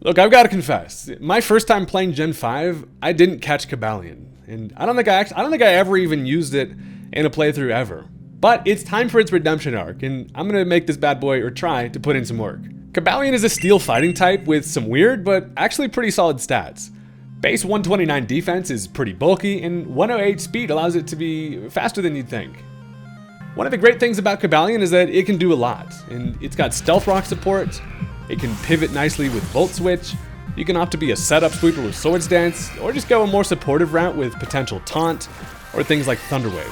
Look, I've got to confess, my first time playing Gen 5, I didn't catch Cobalion, and I don't think I ever even used it in a playthrough ever. But it's time for its redemption arc, and I'm gonna make this bad boy, or try to put in some work. Cobalion is a steel fighting type with some weird, but actually pretty solid stats. Base 129 defense is pretty bulky, and 108 speed allows it to be faster than you'd think. One of the great things about Cobalion is that it can do a lot, and it's got stealth rock support, it can pivot nicely with Volt Switch, you can opt to be a setup sweeper with Swords Dance, or just go a more supportive route with potential Taunt, or things like Thunder Wave.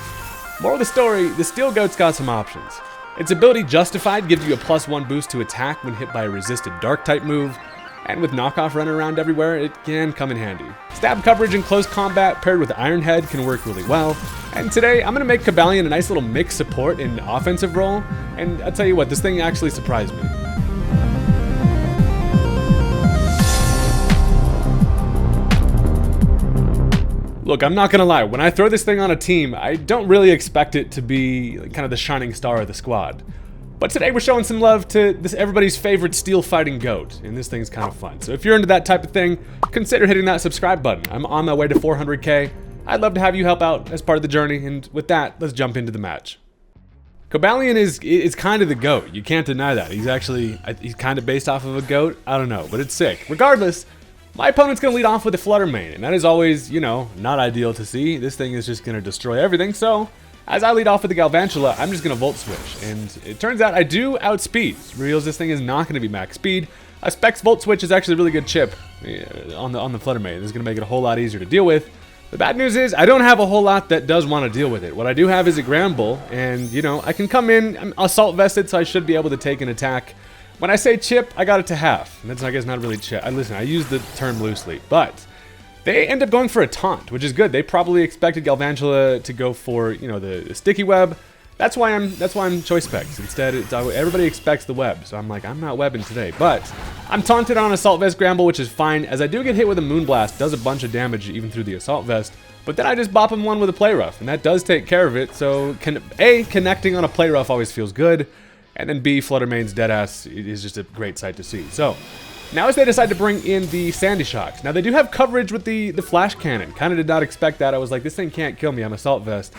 Moral of the story, the Steel Goat's got some options. Its ability Justified gives you a +1 boost to attack when hit by a resisted Dark type move, and with Knockoff running around everywhere, it can come in handy. Stab coverage in close combat paired with Iron Head can work really well, and today I'm going to make Cobalion a nice little mixed support in offensive role, and I'll tell you what, this thing actually surprised me. Look, I'm not gonna lie, when I throw this thing on a team, I don't really expect it to be kind of the shining star of the squad. But today we're showing some love to this everybody's favorite steel fighting goat, and this thing's kind of fun. So if you're into that type of thing, consider hitting that subscribe button. I'm on my way to 400k. I'd love to have you help out as part of the journey, and with that, let's jump into the match. Cobalion is kind of the GOAT, you can't deny that. He's kind of based off of a goat, I don't know, but it's sick. Regardless, my opponent's going to lead off with a Flutter Mane, and that is always, you know, not ideal to see. This thing is just going to destroy everything, so as I lead off with the Galvantula, I'm just going to Volt Switch, and it turns out I do outspeed. Reveals this thing is not going to be max speed. A Specs Volt Switch is actually a really good chip on the Flutter Mane. This is going to make it a whole lot easier to deal with. The bad news is I don't have a whole lot that does want to deal with it. What I do have is a Gramble, and, you know, I can come in, I'm Assault Vested, so I should be able to take an attack. When I say chip, I got it to half. And that's, I guess, not really chip. Listen, I use the term loosely, but they end up going for a Taunt, which is good. They probably expected Galvantula to go for, you know, the Sticky Web. That's why I'm Choice Specs. Instead, everybody expects the web, so I'm like, I'm not webbing today. But I'm taunted on Assault Vest Gramble, which is fine, as I do get hit with a Moonblast. Does a bunch of damage even through the Assault Vest. But then I just bop him one with a Play Rough, and that does take care of it. So, A, connecting on a Play Rough always feels good. And then B, Flutter Mane's deadass is just a great sight to see. So, now as they decide to bring in the Sandy Shocks. Now, they do have coverage with the Flash Cannon. Kind of did not expect that. I was like, this thing can't kill me. I'm Assault Vest.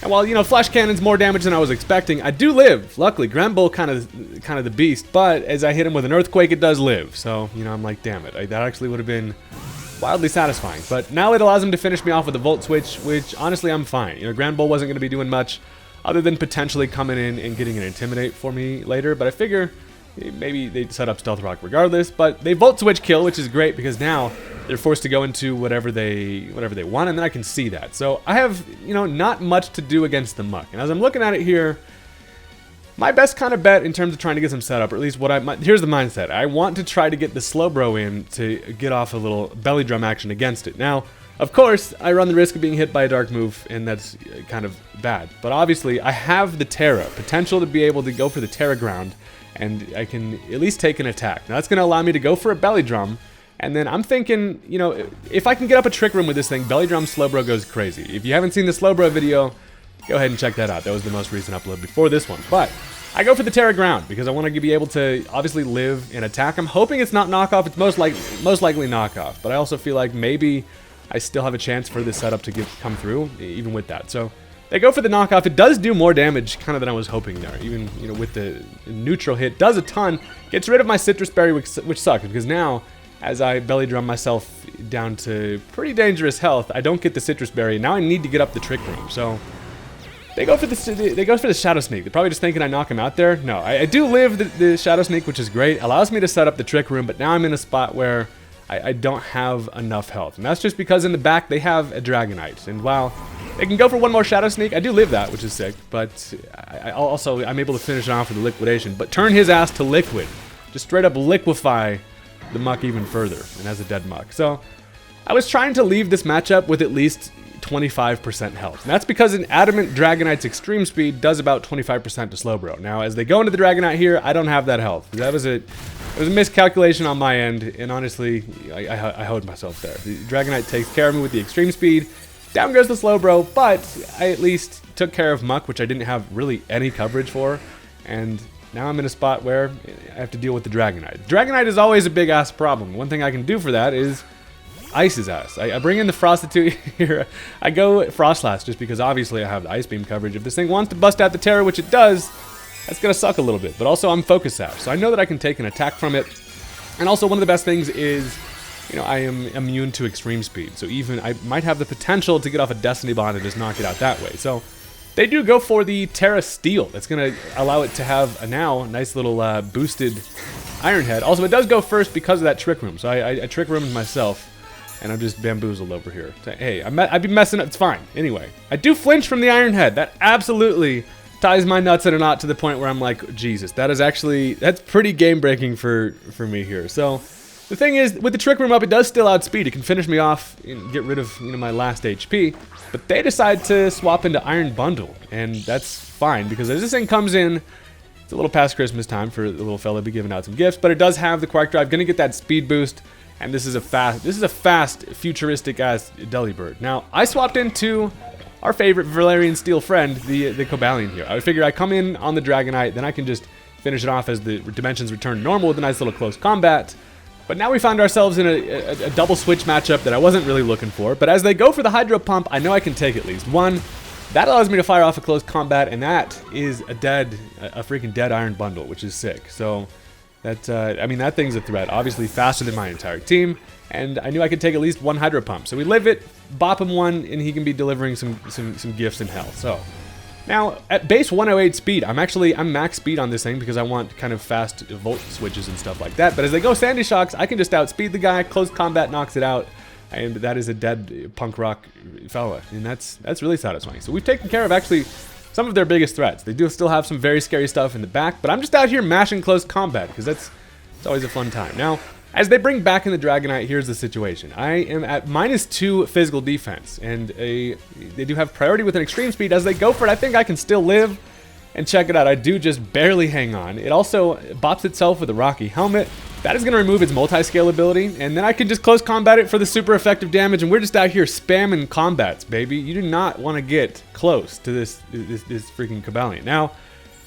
And while, you know, Flash Cannon's more damage than I was expecting, I do live. Luckily, Gramble kind of the beast. But as I hit him with an Earthquake, it does live. So, you know, I'm like, damn it. That actually would have been wildly satisfying. But now it allows him to finish me off with a Volt Switch, which, honestly, I'm fine. You know, Gramble wasn't going to be doing much other than potentially coming in and getting an Intimidate for me later, but I figure maybe they'd set up Stealth Rock regardless, but they Volt Switch kill, which is great because now they're forced to go into whatever they want, and then I can see that. So I have, you know, not much to do against the Muck, and as I'm looking at it here, my best kind of bet in terms of trying to get some setup, or at least here's the mindset. I want to try to get the Slowbro in to get off a little belly drum action against it. Now, of course, I run the risk of being hit by a dark move, and that's kind of bad. But obviously, I have the Terra, potential to be able to go for the Terra Ground, and I can at least take an attack. Now, that's going to allow me to go for a Belly Drum, and then I'm thinking, you know, if I can get up a Trick Room with this thing, Belly Drum Slowbro goes crazy. If you haven't seen the Slowbro video, go ahead and check that out. That was the most recent upload before this one. But I go for the Terra Ground because I want to be able to obviously live and attack. I'm hoping it's not knockoff. It's most likely knockoff, but I also feel like maybe I still have a chance for this setup to come through, even with that. So they go for the knockoff. It does do more damage kind of than I was hoping there. Even, you know, with the neutral hit, does a ton. Gets rid of my Citrus Berry, which sucks because now, as I belly drum myself down to pretty dangerous health, I don't get the Citrus Berry. Now I need to get up the Trick Room. So they go for the Shadow Sneak. They're probably just thinking I knock him out there. No, I do live the Shadow Sneak, which is great. Allows me to set up the Trick Room, but now I'm in a spot where I don't have enough health. And that's just because in the back they have a Dragonite. And while they can go for one more Shadow Sneak, I do live that, which is sick. But I'm able to finish it off with the Liquidation. But turn his ass to Liquid. Just straight up liquefy the Muck even further. And as a dead Muck. So I was trying to leave this matchup with at least 25% health. And that's because an Adamant Dragonite's Extreme Speed does about 25% to Slowbro. Now, as they go into the Dragonite here, I don't have that health. It was a miscalculation on my end, and honestly, I hoed myself there. The Dragonite takes care of me with the Extreme Speed. Down goes the Slowbro, but I at least took care of Muck, which I didn't have really any coverage for. And now I'm in a spot where I have to deal with the Dragonite. Dragonite is always a big ass problem. One thing I can do for that is ice his ass. I bring in the Prostitute here. I go Frostlass just because obviously I have the Ice Beam coverage. If this thing wants to bust out the Terror, which it does, that's going to suck a little bit. But also I'm Focus Sash, so I know that I can take an attack from it. And also one of the best things is, you know, I am immune to extreme speed. So even I might have the potential to get off a Destiny Bond and just knock it out that way. So they do go for the Terra Steel. That's going to allow it to have a now nice little boosted Iron Head. Also, it does go first because of that Trick Room. So I Trick Roomed myself. And I'm just bamboozled over here. Hey, I'd be messing up. It's fine. Anyway, I do flinch from the Iron Head. That absolutely ties my nuts in a knot to the point where I'm like, Jesus, that's pretty game breaking for me here. So the thing is, with the Trick Room up, it does still outspeed. It can finish me off and get rid of my last HP. But they decide to swap into Iron Bundle, and that's fine because as this thing comes in, it's a little past Christmas time for the little fella to be giving out some gifts, but it does have the Quark Drive, gonna get that speed boost. And this is a fast, futuristic ass Delibird. Now, I swapped into our favorite Valerian Steel friend, the Cobalion here. I would figure I come in on the Dragonite, then I can just finish it off as the dimensions return to normal with a nice little close combat. But now we find ourselves in a double switch matchup that I wasn't really looking for. But as they go for the Hydro Pump, I know I can take at least one. That allows me to fire off a close combat, and that is a freaking dead Iron Bundle, which is sick. So I mean, that thing's a threat. Obviously faster than my entire team, and I knew I could take at least one Hydro Pump. So we live it, bop him one, and he can be delivering some gifts in hell. So now at base 108 speed, I'm max speed on this thing because I want kind of fast volt switches and stuff like that. But as they go Sandy Shocks, I can just outspeed the guy. Close combat knocks it out, and that is a dead punk rock fella, and that's really satisfying. So we've taken care of actually some of their biggest threats. They do still have some very scary stuff in the back, but I'm just out here mashing close combat because it's always a fun time. Now, as they bring back in the Dragonite, here's the situation. I am at -2 physical defense, and they do have priority with an extreme speed. As they go for it, I think I can still live. And check it out, I do just barely hang on. It also bops itself with a Rocky Helmet. That is going to remove its multi-scale ability, and then I can just close combat it for the super effective damage, and we're just out here spamming combats, baby. You do not want to get close to this freaking Cobalion. Now,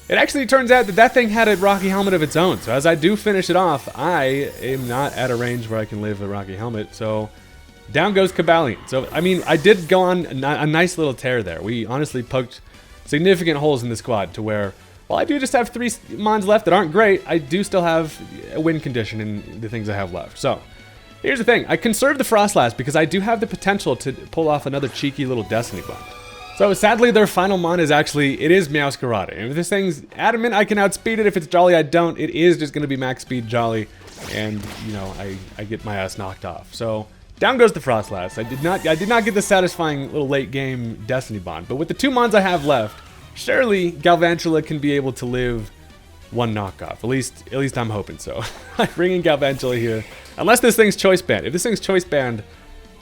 it actually turns out that thing had a Rocky Helmet of its own, so as I do finish it off, I am not at a range where I can live a Rocky Helmet, so down goes Cobalion. So, I mean, I did go on a nice little tear there. We honestly poked significant holes in the squad to where, while I do just have 3 mons left that aren't great, I do still have a win condition in the things I have left. So, here's the thing. I conserved the Frostlass because I do have the potential to pull off another cheeky little Destiny Bond. So, sadly, their final mon is actually, it is Meowscarada. And if this thing's adamant, I can outspeed it. If it's Jolly, I don't. It is just going to be max speed Jolly. And, you know, I get my ass knocked off. So, down goes the Frostlass. I did not get the satisfying little late game Destiny Bond, but with the 2 mons I have left, surely Galvantula can be able to live one knockoff. At least I'm hoping so. I bring in Galvantula here, unless this thing's choice banned. If this thing's choice banned,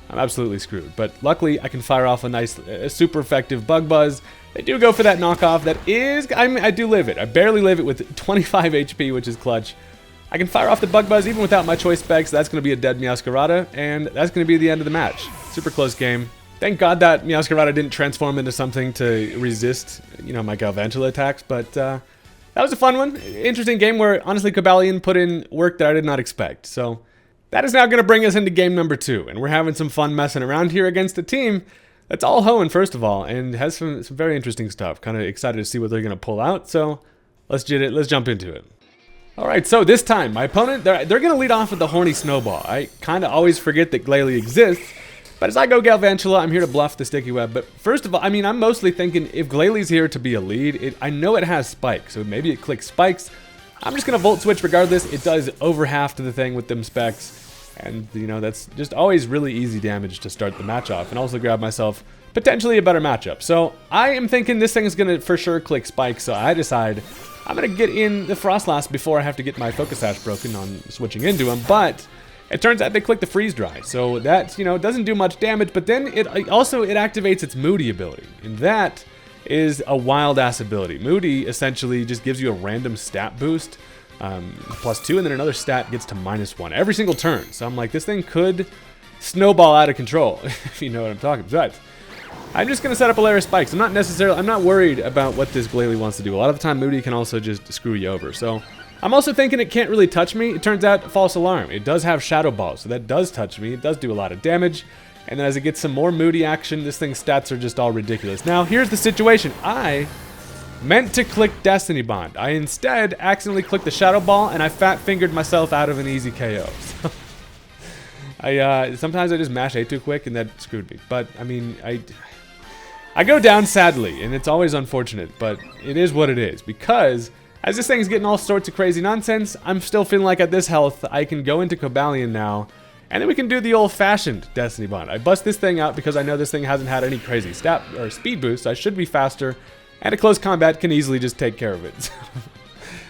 I'm absolutely screwed. But luckily, I can fire off a super effective Bug Buzz. They do go for that knockoff. That is, I do live it. I barely live it with 25 HP, which is clutch. I can fire off the Bug Buzz even without my choice specs. That's going to be a dead Meowscarada, and that's going to be the end of the match. Super close game. Thank God that Meowscarada didn't transform into something to resist, you know, my Galvantula attacks, but that was a fun one. Interesting game where, honestly, Cobalion put in work that I did not expect. So that is now going to bring us into game number 2, and we're having some fun messing around here against a team that's all hoeing, first of all, and has some very interesting stuff. Kind of excited to see what they're going to pull out, so let's jump into it. Alright, so this time, my opponent, they're going to lead off with the Horny Snowball. I kind of always forget that Glalie exists, but as I go Galvantula, I'm here to bluff the Sticky Web. But first of all, I mean, I'm mostly thinking if Glalie's here to be a lead, I know it has Spike, so maybe it clicks Spikes. I'm just going to Volt Switch regardless. It does over half to the thing with them specs, and, you know, that's just always really easy damage to start the match off, and also grab myself potentially a better matchup. So I am thinking this thing is going to for sure click Spike, so I decide I'm going to get in the Frostlass before I have to get my Focus Sash broken on switching into him, but it turns out they click the Freeze Dry, so that, you know, doesn't do much damage, but then it activates its Moody ability, and that is a wild-ass ability. Moody essentially just gives you a random stat boost, +2, and then another stat gets to -1 every single turn, so I'm like, this thing could snowball out of control, if you know what I'm talking about. I'm just going to set up a layer of spikes. I'm not worried about what this Glalie wants to do. A lot of the time, Moody can also just screw you over. So I'm also thinking it can't really touch me. It turns out, false alarm. It does have Shadow Ball, so that does touch me. It does do a lot of damage. And then as it gets some more Moody action, this thing's stats are just all ridiculous. Now, here's the situation. I meant to click Destiny Bond. I instead accidentally clicked the Shadow Ball, and I fat-fingered myself out of an easy KO. So sometimes I just mash A too quick, and that screwed me. But, I mean, I go down sadly, and it's always unfortunate, but it is what it is. Because as this thing's getting all sorts of crazy nonsense, I'm still feeling like at this health, I can go into Cobalion now, and then we can do the old-fashioned Destiny Bond. I bust this thing out because I know this thing hasn't had any crazy stat or speed boost, so I should be faster, and a close combat can easily just take care of it.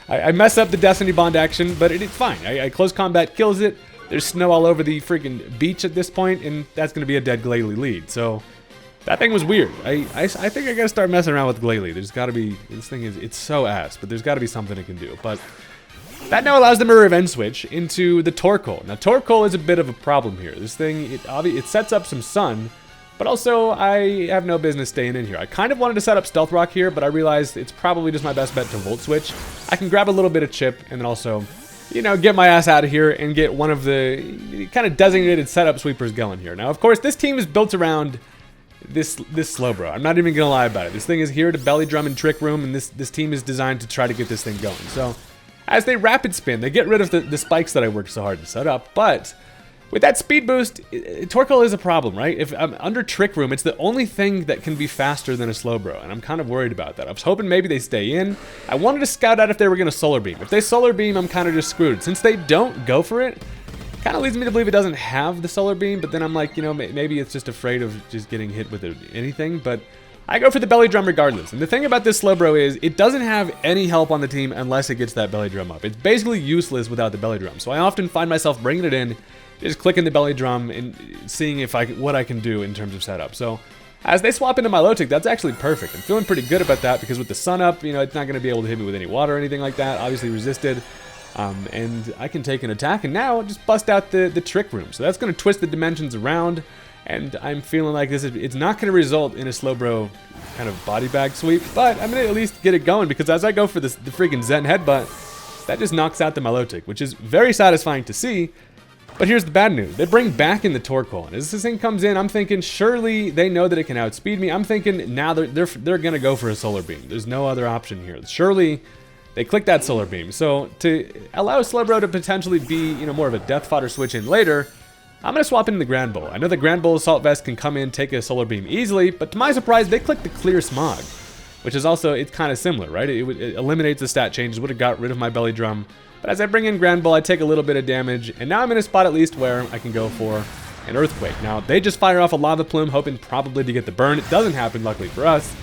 I mess up the Destiny Bond action, but it's fine. I close combat kills it. There's snow all over the freaking beach at this point, and that's going to be a dead Glalie lead. So that thing was weird. I think I got to start messing around with Glalie. There's got to be, this thing is, it's so ass, but there's got to be something it can do. But that now allows them to revenge switch into the Torkoal. Now Torkoal is a bit of a problem here. This thing, it sets up some sun, but also I have no business staying in here. I kind of wanted to set up Stealth Rock here, but I realized it's probably just my best bet to Volt Switch. I can grab a little bit of chip and then also, you know, get my ass out of here and get one of the kind of designated setup sweepers going here. Now, of course, this team is built around this Slowbro. I'm not even gonna lie about it. This thing is here to belly drum and Trick Room, and this team is designed to try to get this thing going. So as they rapid spin, they get rid of the spikes that I worked so hard to set up, but with that speed boost, Torkoal is a problem, right? If I'm under Trick Room, it's the only thing that can be faster than a Slowbro, and I'm kind of worried about that. I was hoping maybe they stay in. I wanted to scout out if they were going to Solar Beam. If they Solar Beam, I'm kind of just screwed. Since they don't go for it, kind of leads me to believe it doesn't have the Solar Beam, but then I'm like, you know, maybe it's just afraid of just getting hit with anything, but I go for the belly drum regardless. And the thing about this Slowbro is it doesn't have any help on the team unless it gets that belly drum up. It's basically useless without the belly drum, so I often find myself bringing it in, just clicking the belly drum and seeing what I can do in terms of setup. So as they swap into my low tick, that's actually perfect. I'm feeling pretty good about that because with the sun up, you know, it's not going to be able to hit me with any water or anything like that. Obviously resisted. And I can take an attack and now just bust out the Trick Room. So that's going to twist the dimensions around. And I'm feeling like it's not going to result in a Slowbro kind of body bag sweep. But I'm going to at least get it going because as I go for the freaking Zen Headbutt, that just knocks out the Milotic, which is very satisfying to see. But here's the bad news. They bring back in the Torkoal. And as this thing comes in, I'm thinking surely they know that it can outspeed me. I'm thinking now they're going to go for a Solar Beam. There's no other option here. Surely they click that Solar Beam. So to allow Slowbro to potentially be, you know, more of a Death Fodder switch in later, I'm going to swap in the Grand Bull. I know the Grand Bull Assault Vest can come in, take a Solar Beam easily, but to my surprise, they click the Clear Smog, which is also, it's kind of similar, right? It eliminates the stat changes, would have got rid of my belly drum. But as I bring in Grand Bull, I take a little bit of damage, and now I'm in a spot at least where I can go for an Earthquake. Now, they just fire off a Lava Plume, hoping probably to get the burn. It doesn't happen, luckily for us.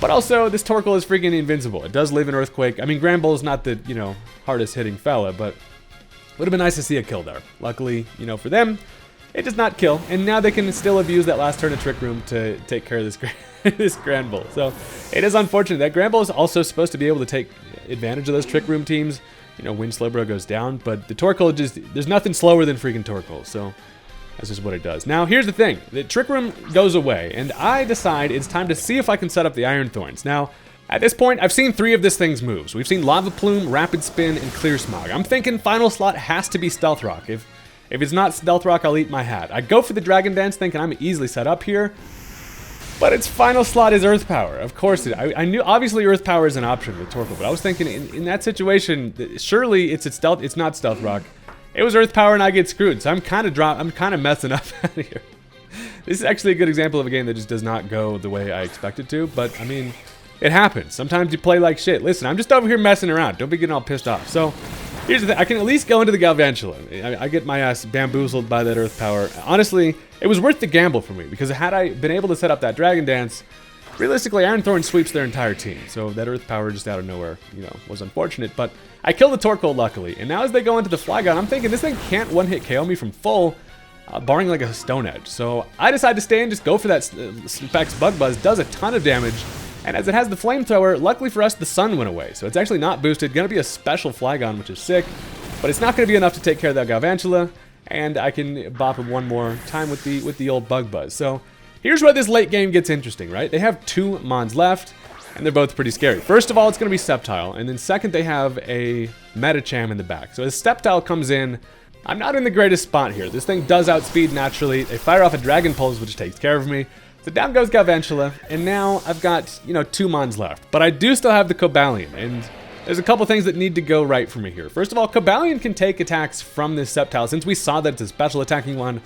But also, this Torkoal is freaking invincible. It does live in Earthquake. I mean, Grand Bull is not the, you know, hardest hitting fella, but would have been nice to see a kill there. Luckily, you know, for them, it does not kill, and now they can still abuse that last turn of Trick Room to take care of this this Grand Bull. So it is unfortunate. That Grand Bull is also supposed to be able to take advantage of those Trick Room teams, you know, when Slowbro goes down, but the Torkoal just, there's nothing slower than freaking Torkoal, so that's just what it does. Now, here's the thing. The Trick Room goes away, and I decide it's time to see if I can set up the Iron Thorns. Now, at this point, I've seen 3 of this thing's moves. We've seen Lava Plume, Rapid Spin, and Clear Smog. I'm thinking final slot has to be Stealth Rock. If it's not Stealth Rock, I'll eat my hat. I go for the Dragon Dance thinking I'm easily set up here, but its final slot is Earth Power. Of course, I knew obviously Earth Power is an option with Torkoal, but I was thinking in that situation, surely it's not Stealth Rock. It was Earth Power and I get screwed, so I'm kind of messing up out of here. This is actually a good example of a game that just does not go the way I expected to, but I mean, it happens. Sometimes you play like shit. Listen, I'm just over here messing around. Don't be getting all pissed off. So here's the thing. I can at least go into the Galvantula. I get my ass bamboozled by that Earth Power. Honestly, it was worth the gamble for me, because had I been able to set up that Dragon Dance, realistically, Iron Thorn sweeps their entire team. So that Earth Power just out of nowhere, you know, was unfortunate. But I killed the Torkoal, luckily. And now as they go into the Flygon, I'm thinking this thing can't one-hit KO me from full, barring like a Stone Edge. So I decide to stay and just go for that Specs Bug Buzz. Does a ton of damage. And as it has the Flamethrower, luckily for us, the sun went away. So it's actually not boosted. Gonna be a special Flygon, which is sick. But it's not gonna be enough to take care of that Galvantula. And I can bop him one more time with the old Bug Buzz. So here's where this late game gets interesting, right? They have 2 Mons left, and they're both pretty scary. First of all, it's going to be Sceptile, and then second, they have a Medicham in the back. So as Sceptile comes in, I'm not in the greatest spot here. This thing does outspeed naturally. They fire off a Dragon Pulse, which takes care of me. So down goes Galvantula, and now I've got, 2 Mons left. But I do still have the Cobalion, and there's a couple things that need to go right for me here. First of all, Cobalion can take attacks from this Sceptile. Since we saw that it's a special attacking one,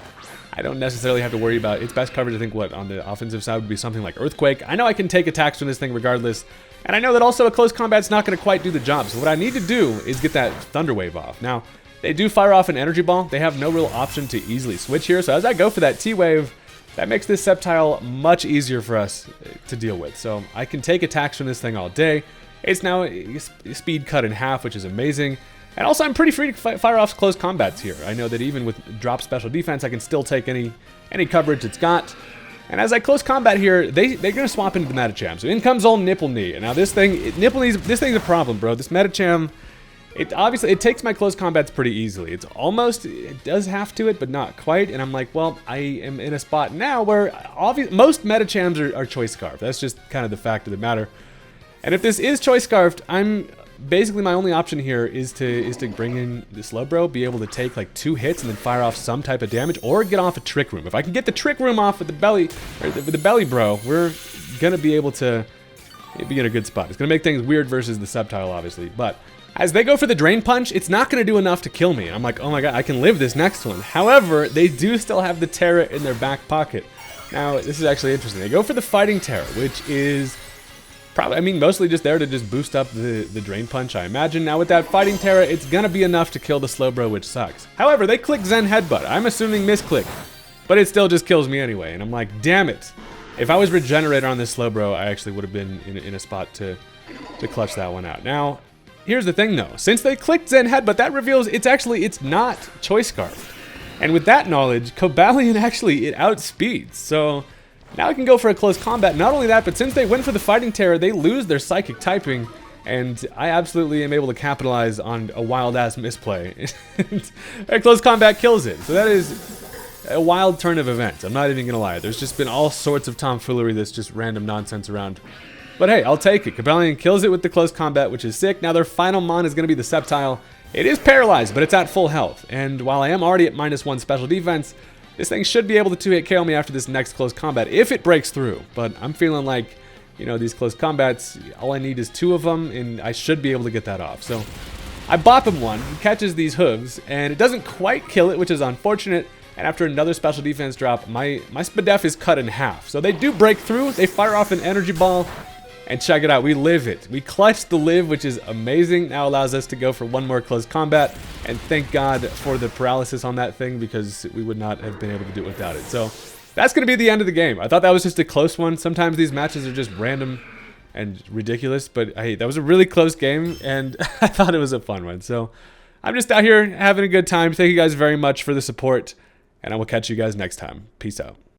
I don't necessarily have to worry about its best coverage. I think on the offensive side would be something like Earthquake. I know I can take attacks from this thing regardless, and I know that also a close combat's not going to quite do the job. So what I need to do is get that Thunder Wave off. Now, they do fire off an Energy Ball. They have no real option to easily switch here. So as I go for that T-Wave, that makes this Sceptile much easier for us to deal with. So I can take attacks from this thing all day. It's now speed cut in half, which is amazing. And also, I'm pretty free to fire off close combats here. I know that even with drop special defense, I can still take any coverage it's got. And as I close combat here, they're going to swap into the Medicham. So in comes old Nipple Knee. And now this thing's a problem, bro. This Medicham, it takes my close combats pretty easily. It does have to it, but not quite. And I'm like, well, I am in a spot now where most Medichams are Choice Scarf. That's just kind of the fact of the matter. And if this is Choice Scarfed, basically my only option here is to bring in the Slowbro, be able to take like 2 hits and then fire off some type of damage, or get off a Trick Room. If I can get the Trick Room off with the belly bro, we're gonna be able to be in a good spot. It's gonna make things weird versus the Sceptile, obviously, but as they go for the Drain Punch, it's not gonna do enough to kill me. I'm like, oh my god, I can live this next one. However, they do still have the Terra in their back pocket. Now, this is actually interesting. They go for the Fighting Terra, which is mostly just there to just boost up the Drain Punch, I imagine. Now with that Fighting Terra, it's gonna be enough to kill the Slowbro, which sucks. However, they click Zen Headbutt. I'm assuming misclick, but it still just kills me anyway. And I'm like, damn it. If I was Regenerator on this Slowbro, I actually would have been in a spot to clutch that one out. Now, here's the thing though. Since they clicked Zen Headbutt, that reveals it's not Choice Scarf. And with that knowledge, Cobalion it outspeeds. So now I can go for a close combat. Not only that, but since they went for the Fighting Terror, they lose their Psychic typing, and I absolutely am able to capitalize on a wild-ass misplay. And close combat kills it. So that is a wild turn of events. I'm not even gonna lie. There's just been all sorts of tomfoolery that's just random nonsense around. But hey, I'll take it. Cobalion kills it with the close combat, which is sick. Now their final mon is gonna be the Sceptile. It is paralyzed, but it's at full health. And while I am already at -1 special defense, this thing should be able to 2-hit KO me after this next close combat, if it breaks through. But I'm feeling like, these close combats, all I need is 2 of them, and I should be able to get that off. So I bop him 1, he catches these hooves, and it doesn't quite kill it, which is unfortunate. And after another special defense drop, my Spadef is cut in half. So they do break through, they fire off an Energy Ball, and check it out, we live it. We clutched the live, which is amazing. Now allows us to go for 1 more close combat. And thank God for the paralysis on that thing, because we would not have been able to do it without it. So that's going to be the end of the game. I thought that was just a close one. Sometimes these matches are just random and ridiculous. But hey, that was a really close game, and I thought it was a fun one. So I'm just out here having a good time. Thank you guys very much for the support, and I will catch you guys next time. Peace out.